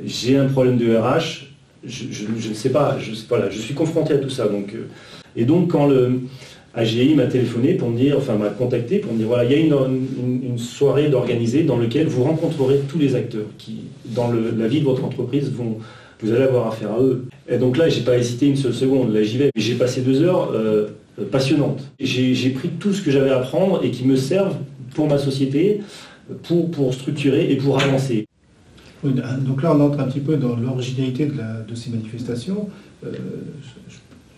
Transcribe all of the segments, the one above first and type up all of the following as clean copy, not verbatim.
j'ai un problème de RH, je ne sais pas, voilà, je suis confronté à tout ça. Donc, et donc quand le AGI m'a téléphoné pour me dire, enfin m'a contacté pour me dire, voilà, il y a une soirée d'organiser dans laquelle vous rencontrerez tous les acteurs qui, dans la vie de votre entreprise, vous allez avoir affaire à eux. Et donc là, j'ai pas hésité une seule seconde, là j'y vais. J'ai passé 2 heures passionnantes. J'ai pris tout ce que j'avais à apprendre et qui me servent pour ma société, pour structurer et pour avancer. Oui, donc là, on entre un petit peu dans l'originalité de ces manifestations.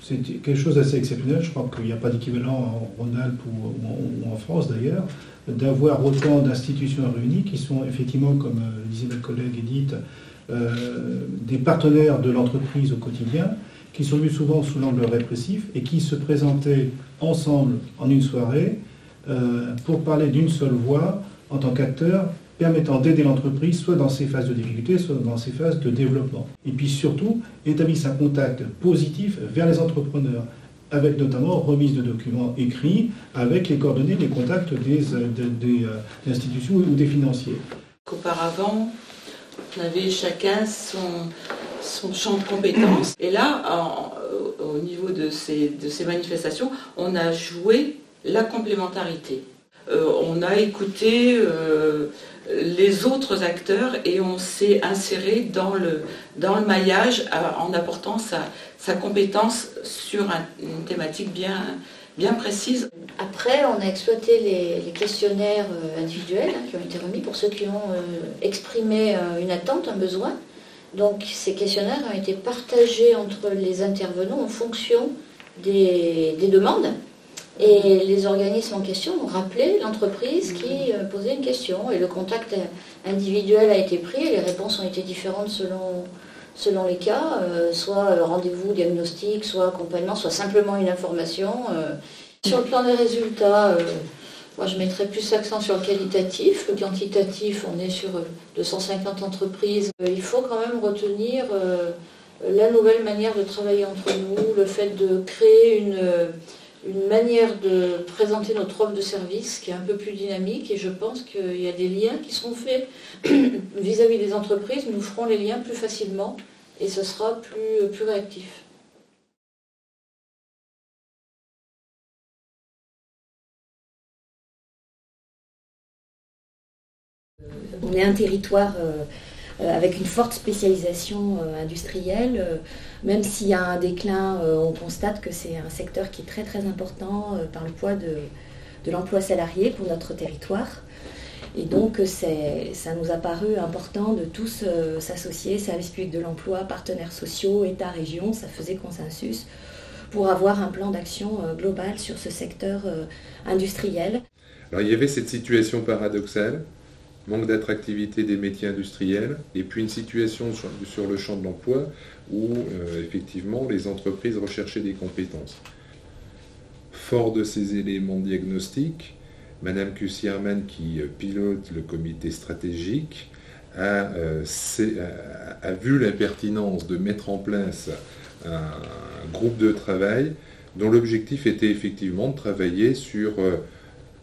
C'est quelque chose d'assez exceptionnel, je crois qu'il n'y a pas d'équivalent en Rhône-Alpes ou en France d'ailleurs, d'avoir autant d'institutions réunies qui sont effectivement, comme disait ma collègue Edith, des partenaires de l'entreprise au quotidien, qui sont vus souvent sous l'angle répressif et qui se présentaient ensemble en une soirée pour parler d'une seule voix en tant qu'acteurs permettant d'aider l'entreprise soit dans ses phases de difficulté, soit dans ses phases de développement. Et puis surtout, établissent un contact positif vers les entrepreneurs, avec notamment remise de documents écrits, avec les coordonnées, les contacts des institutions ou des financiers. Qu'auparavant, on avait chacun son champ de compétences. Et là, au niveau de ces manifestations, on a joué la complémentarité. On a écouté les autres acteurs et on s'est inséré dans le maillage en apportant sa compétence sur une thématique bien précise. Après, on a exploité les questionnaires individuels qui ont été remis pour ceux qui ont exprimé une attente, un besoin. Donc ces questionnaires ont été partagés entre les intervenants en fonction des demandes. Et les organismes en question ont rappelé l'entreprise qui posait une question. Et le contact individuel a été pris et les réponses ont été différentes selon les cas. Soit rendez-vous diagnostic, soit accompagnement, soit simplement une information. Sur le plan des résultats, moi je mettrais plus l'accent sur le qualitatif. Le quantitatif, on est sur 250 entreprises. Il faut quand même retenir la nouvelle manière de travailler entre nous, le fait de créer une manière de présenter notre offre de service qui est un peu plus dynamique et je pense qu'il y a des liens qui seront faits vis-à-vis des entreprises. Nous ferons les liens plus facilement et ce sera plus réactif. On est un territoire avec une forte spécialisation industrielle. Même s'il y a un déclin, on constate que c'est un secteur qui est très très important par le poids de l'emploi salarié pour notre territoire. Et donc ça nous a paru important de tous s'associer, service public de l'emploi, partenaires sociaux, État, région, ça faisait consensus pour avoir un plan d'action global sur ce secteur industriel. Alors il y avait cette situation paradoxale, manque d'attractivité des métiers industriels, et puis une situation sur le champ de l'emploi où effectivement les entreprises recherchaient des compétences. Fort de ces éléments diagnostiques, Madame Kussierman, qui pilote le comité stratégique, a vu la pertinence de mettre en place un groupe de travail dont l'objectif était effectivement de travailler sur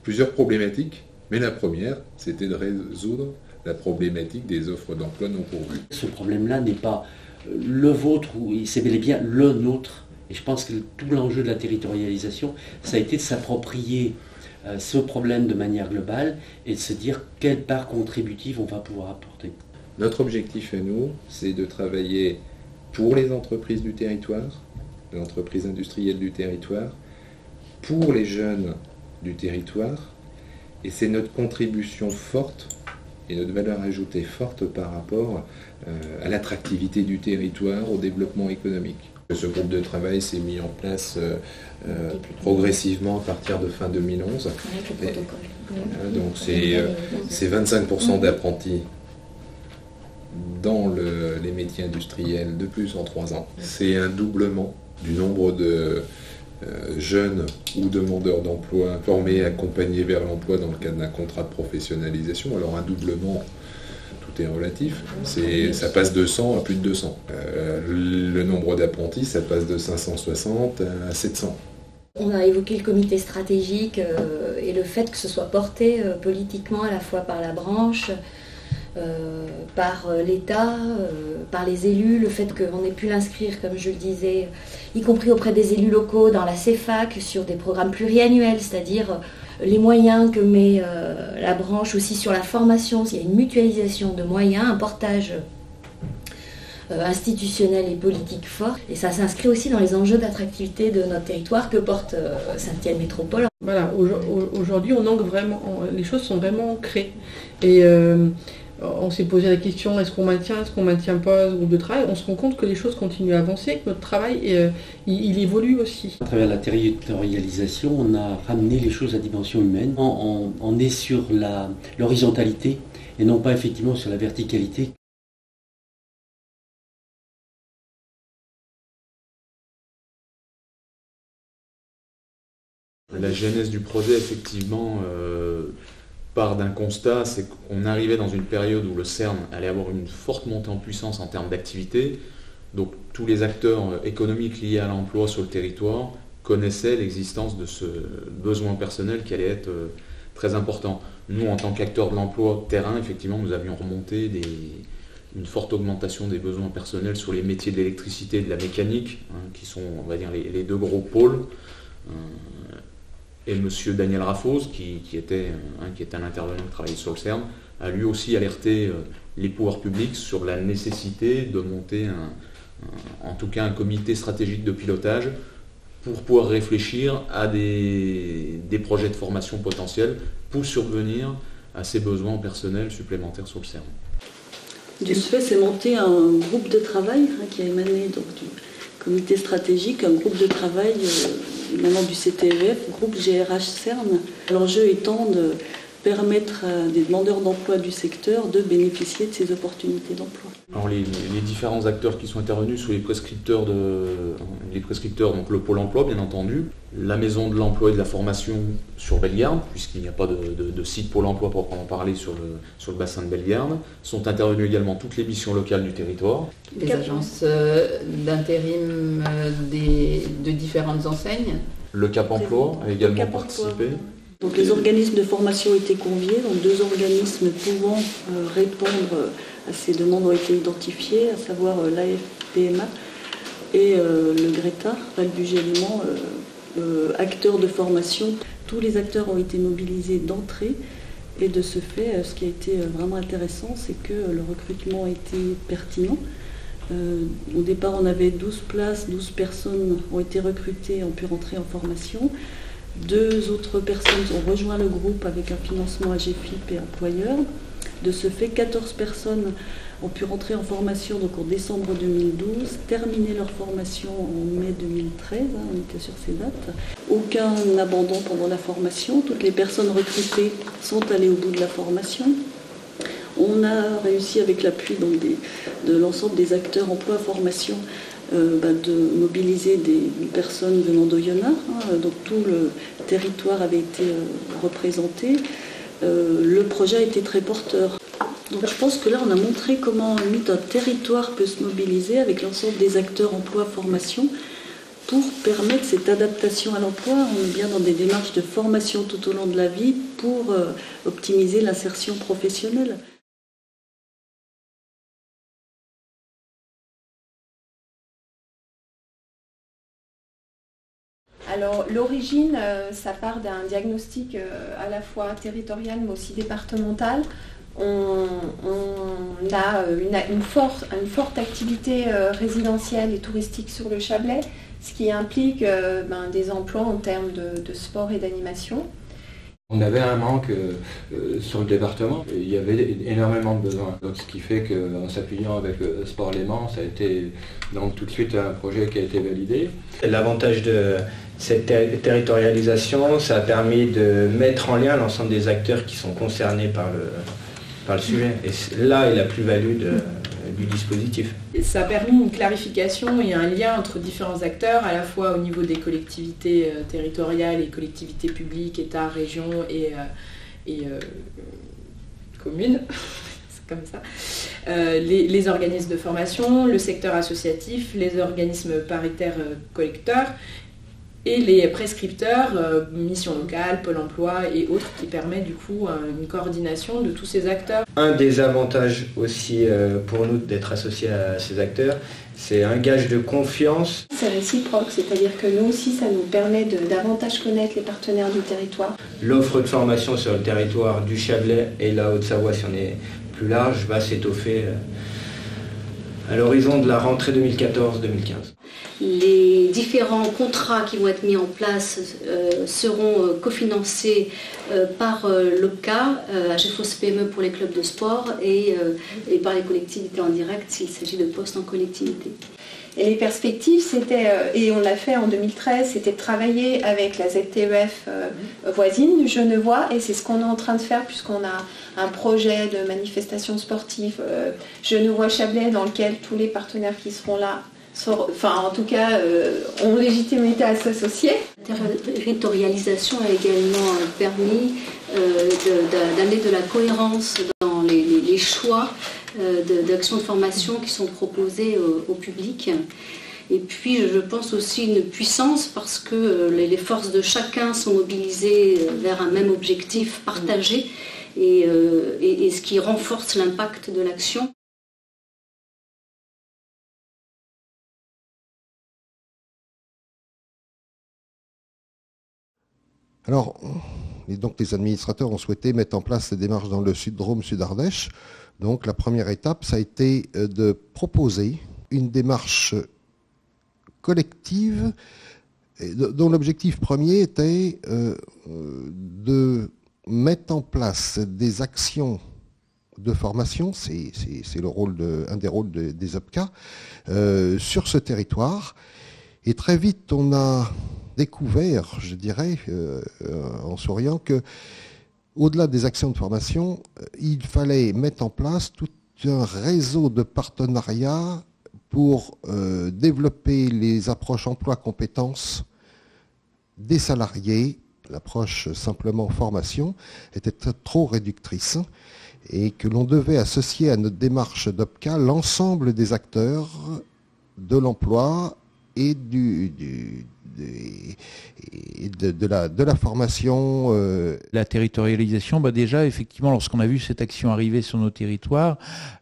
plusieurs problématiques. Mais la première, c'était de résoudre la problématique des offres d'emploi non pourvues. Ce problème-là n'est pas le vôtre, c'est bel et bien le nôtre. Et je pense que tout l'enjeu de la territorialisation, ça a été de s'approprier ce problème de manière globale et de se dire quelle part contributive on va pouvoir apporter. Notre objectif à nous, c'est de travailler pour les entreprises du territoire, l'entreprise industrielle du territoire, pour les jeunes du territoire. Et c'est notre contribution forte et notre valeur ajoutée forte par rapport à l'attractivité du territoire, au développement économique. Ce groupe de travail s'est mis en place progressivement à partir de fin 2011. Donc c'est 25% d'apprentis dans les métiers industriels de plus en 3 ans. C'est un doublement du nombre de jeunes ou demandeurs d'emploi formés, accompagnés vers l'emploi dans le cadre d'un contrat de professionnalisation. Alors un doublement, tout est relatif, ça passe de 100 à plus de 200. Le nombre d'apprentis, ça passe de 560 à 700. On a évoqué le comité stratégique et le fait que ce soit porté politiquement à la fois par la branche, par l'État, par les élus, le fait qu'on ait pu l'inscrire, comme je le disais, y compris auprès des élus locaux dans la CEFAC, sur des programmes pluriannuels, c'est-à-dire les moyens que met la branche aussi sur la formation, s'il y a une mutualisation de moyens, un portage institutionnel et politique fort. Et ça s'inscrit aussi dans les enjeux d'attractivité de notre territoire que porte Saint-Étienne Métropole. Voilà, aujourd'hui on ancre vraiment, les choses sont vraiment ancrées. Et on s'est posé la question, est-ce qu'on maintient pas ce groupe de travail? On se rend compte que les choses continuent à avancer, que notre travail, il évolue aussi. À travers la territorialisation, on a ramené les choses à dimension humaine. On est sur l'horizontalité et non pas effectivement sur la verticalité. La genèse du projet, effectivement, part d'un constat, c'est qu'on arrivait dans une période où le CERN allait avoir une forte montée en puissance en termes d'activité. Donc tous les acteurs économiques liés à l'emploi sur le territoire connaissaient l'existence de ce besoin personnel qui allait être très important. Nous, en tant qu'acteurs de l'emploi terrain, effectivement, nous avions remonté une forte augmentation des besoins personnels sur les métiers de l'électricité et de la mécanique, qui sont, on va dire, les deux gros pôles. Et M. Daniel Raffos, qui était un intervenant qui travaillait sur le CERN, a lui aussi alerté les pouvoirs publics sur la nécessité de monter en tout cas un comité stratégique de pilotage pour pouvoir réfléchir à des projets de formation potentiels pour survenir à ces besoins personnels supplémentaires sur le CERN. Du fait, c'est monté un groupe de travail qui a émané donc, du comité stratégique, un groupe de travail maintenant du CTEF, groupe GRH CERN. L'enjeu étant de permettre à des demandeurs d'emploi du secteur de bénéficier de ces opportunités d'emploi. Alors les différents acteurs qui sont intervenus sont les prescripteurs, donc le Pôle emploi bien entendu, la Maison de l'emploi et de la formation sur Bellegarde, puisqu'il n'y a pas de site Pôle emploi proprement parler sur le bassin de Bellegarde, sont intervenues également toutes les missions locales du territoire. Les agences d'intérim de différentes enseignes. Le Cap Emploi a également participé. Donc les organismes de formation ont été conviés, donc 2 organismes pouvant répondre à ces demandes ont été identifiés, à savoir l'AFPMA et le GRETA, Val Bugey-Léman, acteurs de formation. Tous les acteurs ont été mobilisés d'entrée et de ce fait, ce qui a été vraiment intéressant, c'est que le recrutement a été pertinent. Au départ, on avait 12 places, 12 personnes ont été recrutées, ont pu rentrer en formation. 2 autres personnes ont rejoint le groupe avec un financement AGFIP et employeur. De ce fait, 14 personnes ont pu rentrer en formation donc en décembre 2012, terminer leur formation en mai 2013, on était sur ces dates. Aucun abandon pendant la formation, toutes les personnes recrutées sont allées au bout de la formation. On a réussi avec l'appui de l'ensemble des acteurs emploi-formation de mobiliser des personnes venant d'Oyonnax, donc tout le territoire avait été représenté. Le projet a été très porteur. Donc je pense que là on a montré comment un territoire peut se mobiliser avec l'ensemble des acteurs emploi-formation pour permettre cette adaptation à l'emploi. On est bien dans des démarches de formation tout au long de la vie pour optimiser l'insertion professionnelle. Alors l'origine, ça part d'un diagnostic à la fois territorial mais aussi départemental. On a une forte activité résidentielle et touristique sur le Chablais, ce qui implique des emplois en termes de sport et d'animation. On avait un manque sur le département, il y avait énormément de besoins. Donc, ce qui fait qu'en s'appuyant avec Sport Léman, ça a été donc tout de suite un projet qui a été validé. L'avantage de cette territorialisation, ça a permis de mettre en lien l'ensemble des acteurs qui sont concernés par le sujet. Et là est la plus-value du dispositif. Ça a permis une clarification et un lien entre différents acteurs, à la fois au niveau des collectivités territoriales et collectivités publiques, État, région et communes. C'est comme ça. Les organismes de formation, le secteur associatif, les organismes paritaires collecteurs et les prescripteurs, Mission Locale, Pôle Emploi et autres, qui permet du coup une coordination de tous ces acteurs. Un des avantages aussi pour nous d'être associés à ces acteurs, c'est un gage de confiance. C'est réciproque, c'est-à-dire que nous aussi, ça nous permet de davantage connaître les partenaires du territoire. L'offre de formation sur le territoire du Chablais et la Haute-Savoie, si on est plus large, va s'étoffer à l'horizon de la rentrée 2014-2015. Les différents contrats qui vont être mis en place seront cofinancés par l'OPCA, HFOS PME pour les clubs de sport et par les collectivités en direct s'il s'agit de postes en collectivité. Et les perspectives, c'était, et on l'a fait en 2013, c'était de travailler avec la ZTEF voisine du Genevois, et c'est ce qu'on est en train de faire puisqu'on a un projet de manifestation sportive Genevois-Chablais dans lequel tous les partenaires qui seront là, ont légitimité à s'associer. La territorialisation a également permis d'amener de la cohérence dans les choix d'actions de formation qui sont proposées au public. Et puis je pense aussi une puissance parce que les forces de chacun sont mobilisées vers un même objectif partagé et ce qui renforce l'impact de l'action. Alors, donc les administrateurs ont souhaité mettre en place ces démarches dans le Sud-Drôme, Sud-Ardèche. Donc la première étape, ça a été de proposer une démarche collective dont l'objectif premier était de mettre en place des actions de formation, c'est un des rôles des OPCA, sur ce territoire. Et très vite, on a découvert, je dirais, en souriant, que au-delà des actions de formation, il fallait mettre en place tout un réseau de partenariats pour développer les approches emploi-compétences des salariés. L'approche simplement formation était trop réductrice et que l'on devait associer à notre démarche d'OPCA l'ensemble des acteurs de l'emploi et de la formation. La territorialisation, déjà, effectivement, lorsqu'on a vu cette action arriver sur nos territoires,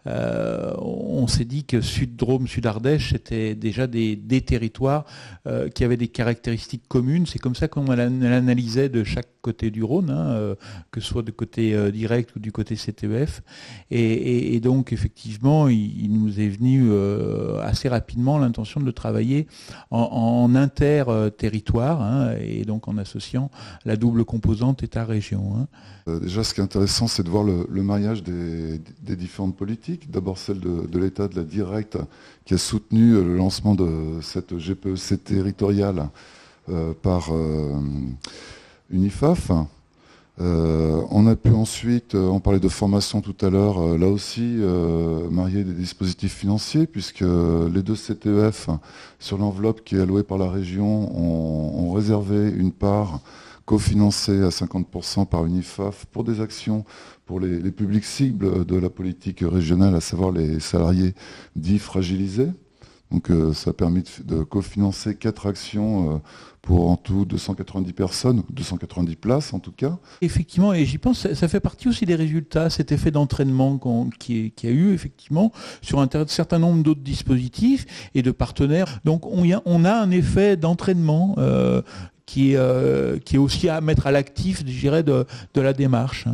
on s'est dit que Sud-Drôme, Sud-Ardèche, c'était déjà des territoires qui avaient des caractéristiques communes. C'est comme ça qu'on l'analysait de chaque côté du Rhône, que ce soit du côté direct ou du côté CTEF. Et donc, effectivement, il nous est venu assez rapidement l'intention de travailler en inter-territoire, et donc en associant la double composante État-région. Déjà, ce qui est intéressant, c'est de voir le mariage des différentes politiques. D'abord celle de l'État, de la directe, qui a soutenu le lancement de cette GPEC territoriale par Unifaf. On a pu ensuite, on parlait de formation tout à l'heure, là aussi marier des dispositifs financiers, puisque les deux CTEF, sur l'enveloppe qui est allouée par la région, ont réservé une part cofinancée à 50% par Unifaf pour des actions pour les publics cibles de la politique régionale, à savoir les salariés dits fragilisés. Donc ça a permis de cofinancer 4 actions pour en tout 290 personnes, 290 places en tout cas. Effectivement, et j'y pense, ça fait partie aussi des résultats, cet effet d'entraînement qui a eu effectivement sur un certain nombre d'autres dispositifs et de partenaires. Donc on a un effet d'entraînement qui est aussi à mettre à l'actif, je dirais, de la démarche.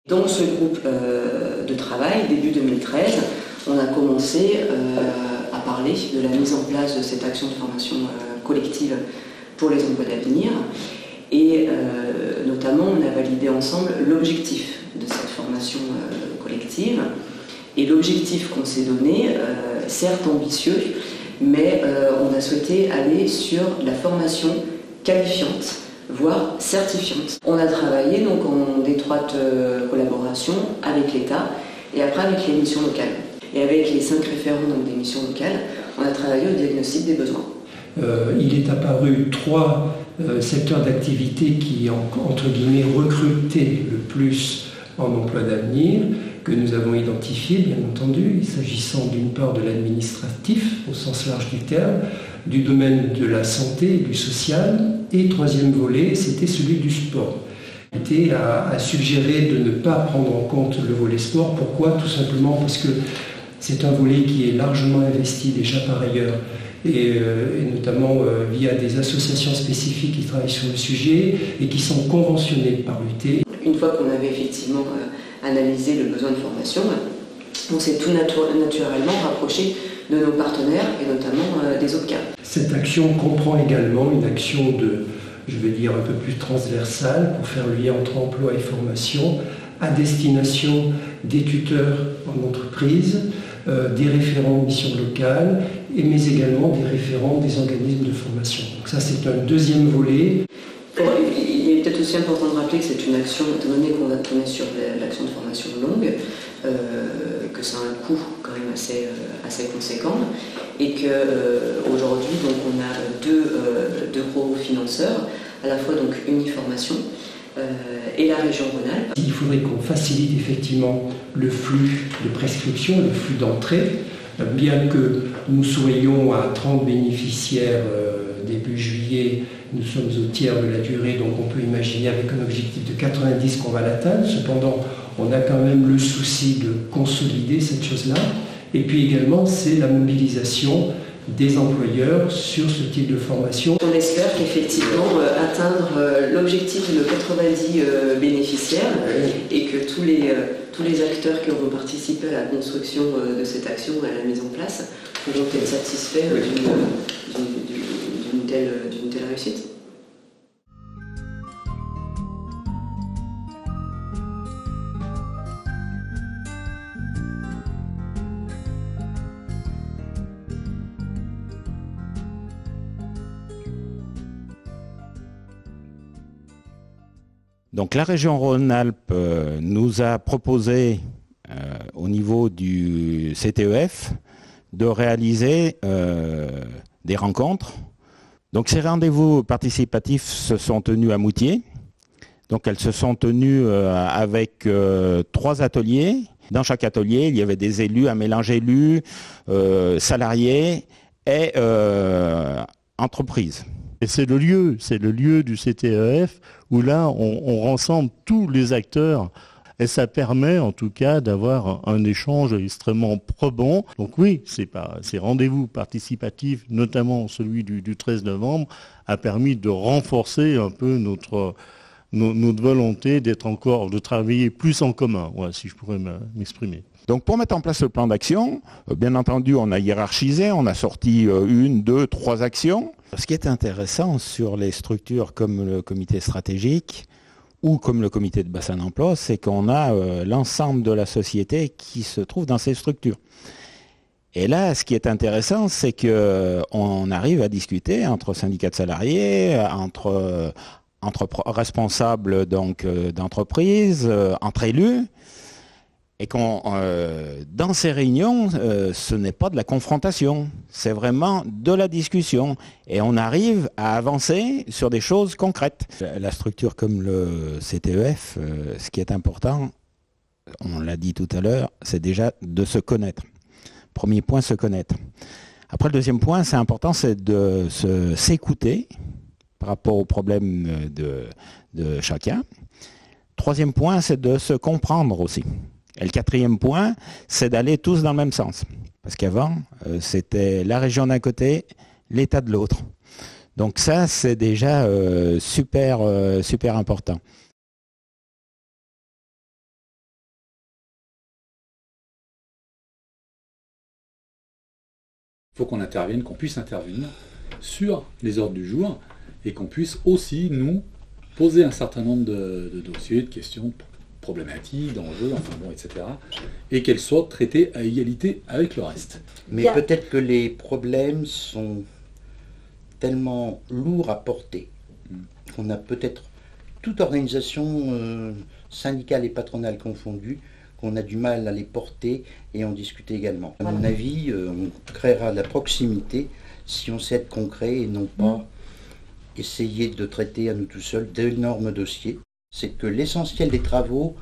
Dans ce groupe de travail, début 2013, on a commencé à parler de la mise en place de cette action de formation collective pour les emplois d'avenir. Et notamment, on a validé ensemble l'objectif de cette formation collective. Et l'objectif qu'on s'est donné, certes ambitieux, mais on a souhaité aller sur la formation qualifiante, voire certifiante. On a travaillé donc en étroite collaboration avec l'État et après avec les missions locales. Et avec les 5 référents donc, des missions locales, on a travaillé au diagnostic des besoins. Il est apparu 3 secteurs d'activité qui, entre guillemets, recrutaient le plus en emploi d'avenir. que nous avons identifiés, bien entendu, s'agissant d'une part de l'administratif, au sens large du terme, du domaine de la santé et du social, et troisième volet, c'était celui du sport. A suggéré de ne pas prendre en compte le volet sport. Pourquoi? Tout simplement parce que c'est un volet qui est largement investi déjà par ailleurs, et notamment via des associations spécifiques qui travaillent sur le sujet et qui sont conventionnées par l'UT. Une fois qu'on avait effectivement analysé le besoin de formation, on s'est tout naturellement rapproché de nos partenaires et notamment des OPCA. Cette action comprend également une action je veux dire, un peu plus transversale pour faire le lien entre emploi et formation à destination des tuteurs en entreprise, des référents mission locale, mais également des référents des organismes de formation. Donc ça, c'est un deuxième volet. Il est peut-être aussi important de rappeler que c'est une action, étant donné qu'on est sur l'action de formation longue, que ça a un coût quand même assez conséquent, et qu'aujourd'hui on a deux gros financeurs, à la fois donc Uniformation et la région Rhône-Alpes. Il faudrait qu'on facilite effectivement le flux de prescription, le flux d'entrée, bien que nous soyons à 30 bénéficiaires début juillet, nous sommes au tiers de la durée, donc on peut imaginer avec un objectif de 90 qu'on va l'atteindre. Cependant, on a quand même le souci de consolider cette chose-là. Et puis également, c'est la mobilisation des employeurs sur ce type de formation. On espère qu'effectivement atteindre l'objectif de 90 bénéficiaires et que tous les acteurs qui auront participé à la construction de cette action et à la mise en place pourront être satisfaits d'une telle réussite. Donc la région Rhône-Alpes nous a proposé au niveau du CTEF de réaliser des rencontres. Donc ces rendez-vous participatifs se sont tenus à Moutier. Donc elles se sont tenues avec 3 ateliers. Dans chaque atelier, il y avait des élus, un mélange élus, salariés et entreprises. Et c'est le lieu du CTEF où là, on rassemble tous les acteurs et ça permet en tout cas d'avoir un échange extrêmement probant. Donc oui, ces rendez-vous participatifs, notamment celui du 13 novembre, a permis de renforcer un peu notre volonté de travailler plus en commun, voilà, si je pourrais m'exprimer. Donc pour mettre en place le plan d'action, bien entendu, on a hiérarchisé, on a sorti 1, 2, 3 actions. Ce qui est intéressant sur les structures comme le comité stratégique ou comme le comité de bassin d'emploi, c'est qu'on a l'ensemble de la société qui se trouve dans ces structures. Et là, ce qui est intéressant, c'est qu'on arrive à discuter entre syndicats de salariés, entre responsables d'entreprises, entre élus, et dans ces réunions, ce n'est pas de la confrontation, c'est vraiment de la discussion. Et on arrive à avancer sur des choses concrètes. La structure comme le CTEF, ce qui est important, on l'a dit tout à l'heure, c'est déjà de se connaître. Premier point, se connaître. Après, le deuxième point, c'est important, c'est de s'écouter par rapport aux problèmes de chacun. Troisième point, c'est de se comprendre aussi. Et le quatrième point, c'est d'aller tous dans le même sens. Parce qu'avant, c'était la région d'un côté, l'État de l'autre. Donc ça, c'est déjà super important. Il faut qu'on intervienne, qu'on puisse intervenir sur les ordres du jour et qu'on puisse aussi nous poser un certain nombre de dossiers, de questions problématiques, d'enjeux, enfin bon, etc. Et qu'elles soient traitées à égalité avec le reste. Mais peut-être que les problèmes sont tellement lourds à porter qu'on a peut-être toute organisation syndicale et patronale confondue, qu'on a du mal à les porter et en discuter également. À mon avis, on créera de la proximité si on sait être concret et non pas essayer de traiter à nous tout seuls d'énormes dossiers. C'est que l'essentiel des travaux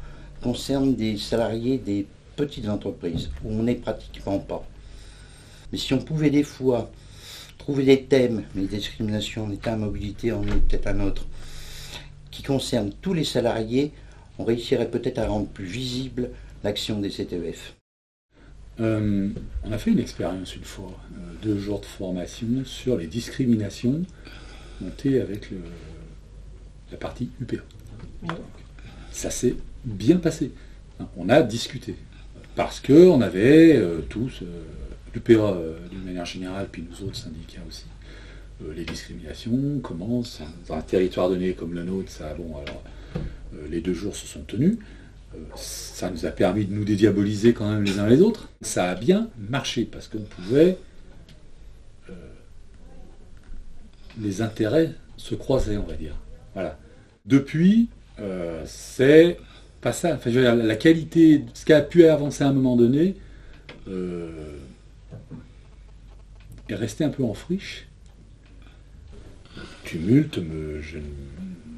concerne des salariés des petites entreprises, où on n'est pratiquement pas. Mais si on pouvait des fois trouver des thèmes, les discriminations, l'État à mobilité en est peut-être un autre, qui concernent tous les salariés, on réussirait peut-être à rendre plus visible l'action des CTEF. On a fait une expérience une fois, 2 jours de formation sur les discriminations montées avec la partie UPA. Donc, ça s'est bien passé. On a discuté. Parce qu'on avait tous, l'UPA d'une manière générale, puis nous autres syndicats aussi, les discriminations, comment, dans un territoire donné comme le nôtre, ça, bon, alors, les 2 jours se sont tenus. Ça nous a permis de nous dédiaboliser quand même les uns les autres. Ça a bien marché parce qu'on pouvait... les intérêts se croisaient, on va dire. Voilà. Depuis, c'est pas ça. Enfin, je veux dire, la qualité, ce qui a pu avancer à un moment donné, est resté un peu en friche. Tumulte, il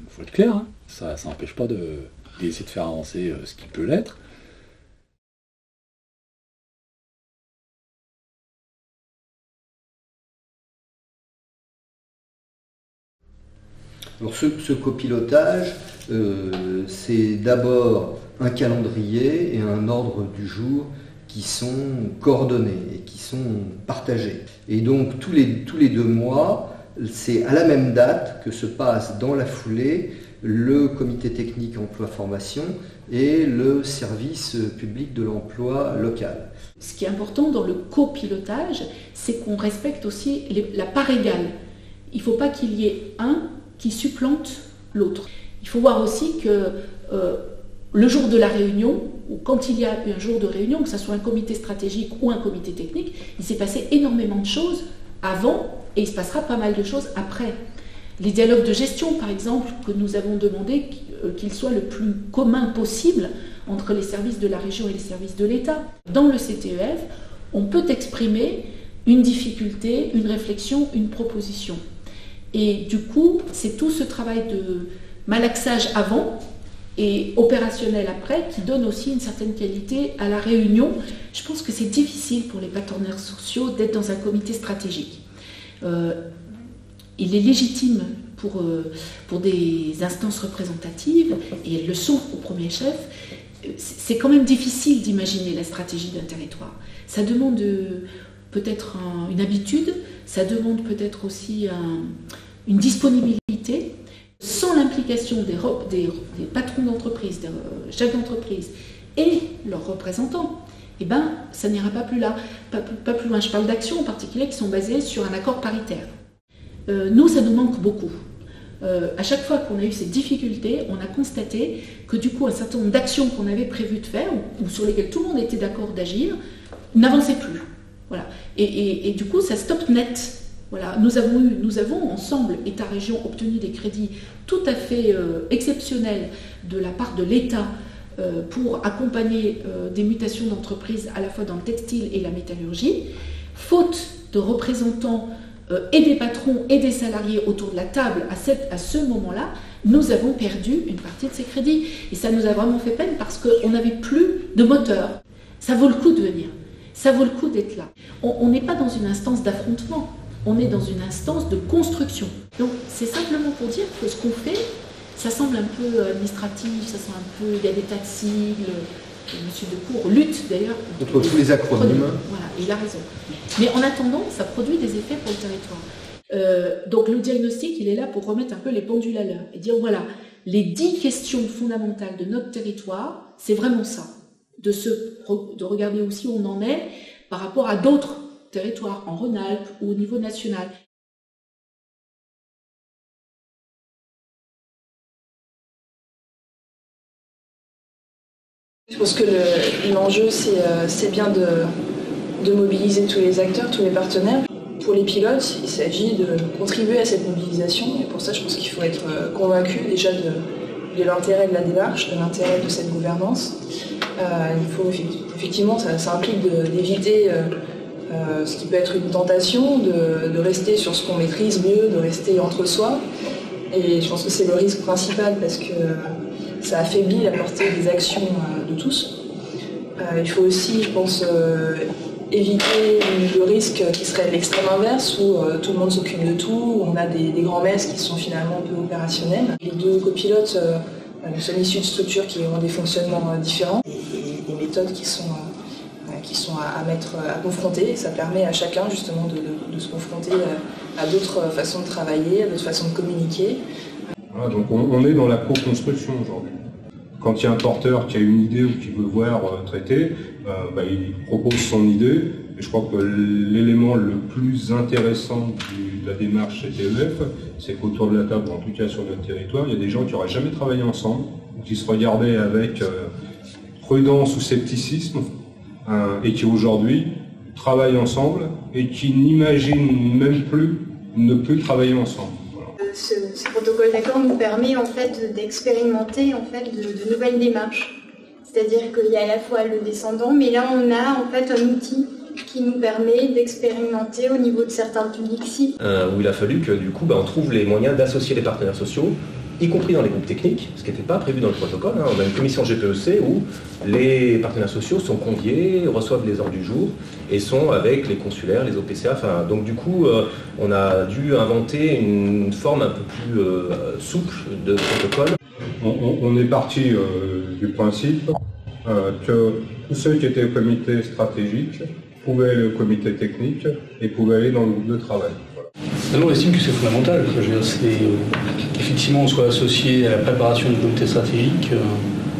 faut être clair, hein. Ça n'empêche pas d'essayer de faire avancer ce qui peut l'être. Alors ce copilotage, c'est d'abord un calendrier et un ordre du jour qui sont coordonnés et qui sont partagés. Et donc tous les 2 mois, c'est à la même date que se passe dans la foulée le comité technique emploi-formation et le service public de l'emploi local. Ce qui est important dans le copilotage, c'est qu'on respecte aussi la part égale. Il ne faut pas qu'il y ait un qui supplante l'autre. Il faut voir aussi que le jour de la réunion, ou quand il y a un jour de réunion, que ce soit un comité stratégique ou un comité technique, il s'est passé énormément de choses avant et il se passera pas mal de choses après. Les dialogues de gestion, par exemple, que nous avons demandé qu'ils soient le plus commun possible entre les services de la région et les services de l'État. Dans le CTEF, on peut exprimer une difficulté, une réflexion, une proposition. Et du coup, c'est tout ce travail de malaxage avant et opérationnel après qui donne aussi une certaine qualité à la réunion. Je pense que c'est difficile pour les partenaires sociaux d'être dans un comité stratégique. Il est légitime pour des instances représentatives, et elles le sont au premier chef. C'est quand même difficile d'imaginer la stratégie d'un territoire. Ça demande peut-être une habitude, ça demande peut-être aussi une disponibilité. Sans l'implication des patrons d'entreprise, des chefs d'entreprise et leurs représentants, eh ben, ça n'ira pas plus loin. Je parle d'actions en particulier qui sont basées sur un accord paritaire. Nous, ça nous manque beaucoup. À chaque fois qu'on a eu ces difficultés, on a constaté que du coup, un certain nombre d'actions qu'on avait prévu de faire, ou sur lesquelles tout le monde était d'accord d'agir, n'avançaient plus. Voilà. Et du coup, ça stoppe net. Voilà. Nous avons ensemble, État-région, obtenu des crédits tout à fait exceptionnels de la part de l'État pour accompagner des mutations d'entreprises à la fois dans le textile et la métallurgie. Faute de représentants et des patrons et des salariés autour de la table à ce moment-là, nous avons perdu une partie de ces crédits. Et ça nous a vraiment fait peine parce qu'on n'avait plus de moteur. Ça vaut le coup de venir. Ça vaut le coup d'être là. On n'est pas dans une instance d'affrontement. On est dans une instance de construction. Donc c'est simplement pour dire que ce qu'on fait, ça semble un peu administratif, ça semble un peu, il y a des tas de sigles. Monsieur Decour lutte d'ailleurs contre tous les acronymes. Voilà, il a raison. Mais en attendant, ça produit des effets pour le territoire. Donc le diagnostic, il est là pour remettre un peu les pendules à l'heure et dire voilà, les 10 questions fondamentales de notre territoire, c'est vraiment ça. De regarder aussi où on en est par rapport à d'autres territoires en Rhône-Alpes ou au niveau national. Je pense que l'enjeu, c'est bien de mobiliser tous les acteurs, tous les partenaires. Pour les pilotes, il s'agit de contribuer à cette mobilisation. Et pour ça, je pense qu'il faut être convaincu déjà de l'intérêt de la démarche, de l'intérêt de cette gouvernance. Il faut effectivement, ça implique d'éviter ce qui peut être une tentation, de rester sur ce qu'on maîtrise mieux, de rester entre soi. Et je pense que c'est le risque principal parce que ça affaiblit la portée des actions de tous. Il faut aussi, je pense, éviter le risque qui serait l'extrême inverse, où tout le monde s'occupe de tout, où on a des grands messes qui sont finalement peu opérationnels. Les deux copilotes, nous sommes issus de structures qui ont des fonctionnements différents, et des méthodes qui sont à confronter. Ça permet à chacun justement de se confronter à d'autres façons de travailler, à d'autres façons de communiquer. Voilà, donc on est dans la co-construction aujourd'hui. Quand il y a un porteur qui a une idée ou qui veut voir traiter, il propose son idée. Et je crois que l'élément le plus intéressant de la démarche CTEF, c'est qu'autour de la table, en tout cas sur notre territoire, il y a des gens qui n'auraient jamais travaillé ensemble, qui se regardaient avec prudence ou scepticisme, et qui aujourd'hui travaillent ensemble et qui n'imaginent même plus ne plus travailler ensemble. Ce protocole d'accord nous permet en fait d'expérimenter en fait de nouvelles démarches. C'est-à-dire qu'il y a à la fois le descendant, mais là on a en fait un outil qui nous permet d'expérimenter au niveau de certains publics cibles. Où il a fallu que du coup on trouve les moyens d'associer les partenaires sociaux, y compris dans les groupes techniques, ce qui n'était pas prévu dans le protocole. On a une commission GPEC où les partenaires sociaux sont conviés, reçoivent les ordres du jour et sont avec les consulaires, les OPCA. Donc du coup, on a dû inventer une forme un peu plus souple de protocole. On est parti du principe que tous ceux qui étaient au comité stratégique pouvaient aller au comité technique et pouvaient aller dans le groupe de travail. On estime que c'est fondamental. Effectivement, on soit associé à la préparation du comité stratégique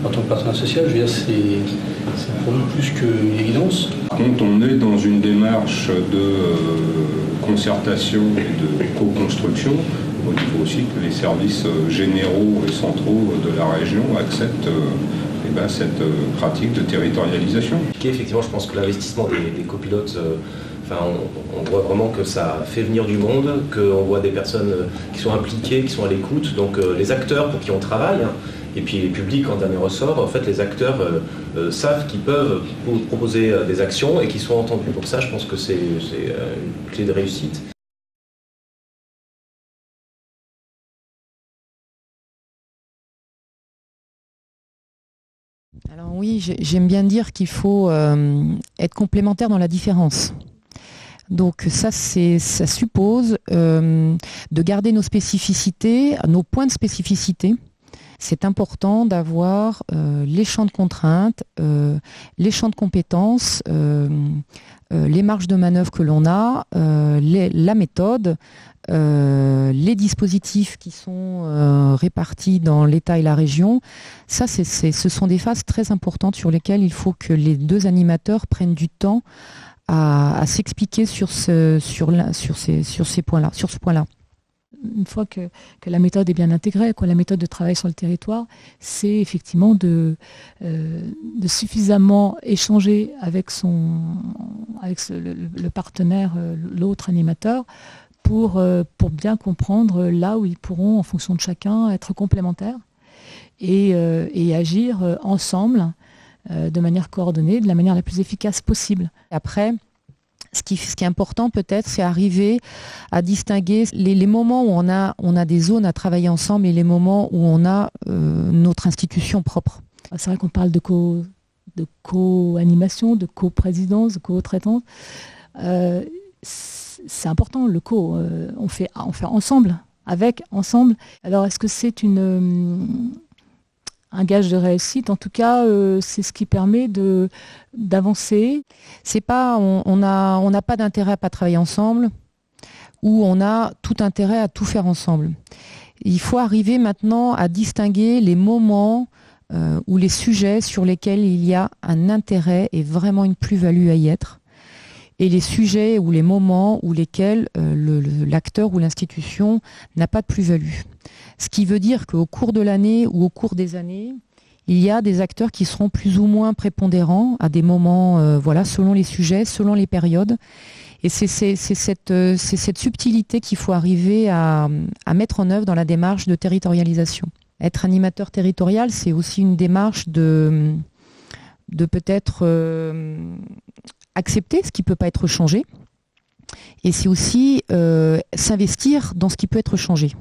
en tant que partenaire social. C'est pour nous plus qu'une évidence. Par contre, on est dans une démarche de concertation et de co-construction. Il faut aussi que les services généraux et centraux de la région acceptent cette pratique de territorialisation. Effectivement, je pense que l'investissement des copilotes, on voit vraiment que ça fait venir du monde, qu'on voit des personnes qui sont impliquées, qui sont à l'écoute. Donc les acteurs pour qui on travaille, et puis les publics en dernier ressort, en fait les acteurs savent qu'ils peuvent proposer des actions et qu'ils sont entendus. Donc ça, je pense que c'est une clé de réussite. Alors oui, j'aime bien dire qu'il faut être complémentaire dans la différence. Donc ça suppose de garder nos spécificités, nos points de spécificité. C'est important d'avoir les champs de contraintes, les champs de compétences, les marges de manœuvre que l'on a, la méthode, les dispositifs qui sont répartis dans l'État et la région. Ça, ce sont des phases très importantes sur lesquelles il faut que les deux animateurs prennent du temps à s'expliquer sur ces points-là, sur ce point-là. Une fois que la méthode est bien intégrée, la méthode de travail sur le territoire, c'est effectivement de suffisamment échanger avec le partenaire, l'autre animateur, pour bien comprendre là où ils pourront, en fonction de chacun, être complémentaires et agir ensemble de manière coordonnée, de la manière la plus efficace possible. Après, ce qui est important peut-être, c'est arriver à distinguer les moments où on a des zones à travailler ensemble et les moments où on a notre institution propre. C'est vrai qu'on parle de co-animation, de co-présidence, de co-traitance. C'est important, le co. On fait ensemble, ensemble. Alors, est-ce que c'est un gage de réussite? En tout cas, c'est ce qui permet d'avancer. C'est pas, on n'a pas d'intérêt à pas travailler ensemble, ou on a tout intérêt à tout faire ensemble. Il faut arriver maintenant à distinguer les moments ou les sujets sur lesquels il y a un intérêt et vraiment une plus-value à y être, et les sujets ou les moments où lesquels l'acteur ou l'institution n'a pas de plus-value. Ce qui veut dire qu'au cours de l'année ou au cours des années, il y a des acteurs qui seront plus ou moins prépondérants à des moments, selon les sujets, selon les périodes. Et c'est cette subtilité qu'il faut arriver à mettre en œuvre dans la démarche de territorialisation. Être animateur territorial, c'est aussi une démarche de peut-être accepter ce qui ne peut pas être changé. Et c'est aussi s'investir dans ce qui peut être changé.